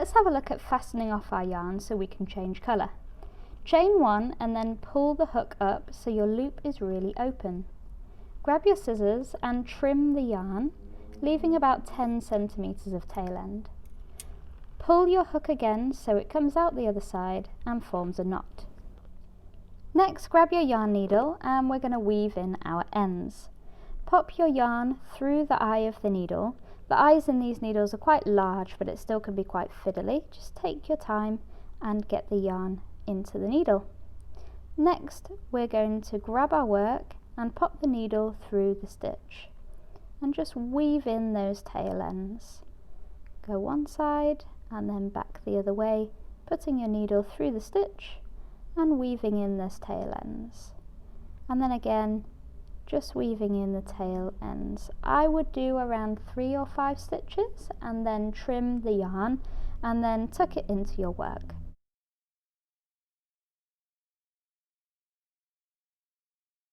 let's have a look at fastening off our yarn so we can change colour. Chain 1 and then pull the hook up so your loop is really open. Grab your scissors and trim the yarn, leaving about 10 centimeters of tail end. Pull your hook again so it comes out the other side and forms a knot. Next, grab your yarn needle and we're going to weave in our ends. Pop your yarn through the eye of the needle. The eyes in these needles are quite large, but it still can be quite fiddly. Just take your time and get the yarn into the needle. Next, we're going to grab our work and pop the needle through the stitch and just weave in those tail ends. Go one side and then back the other way, putting your needle through the stitch and weaving in those tail ends. And then again, just weaving in the tail ends. I would do around 3 or 5 stitches and then trim the yarn and then tuck it into your work.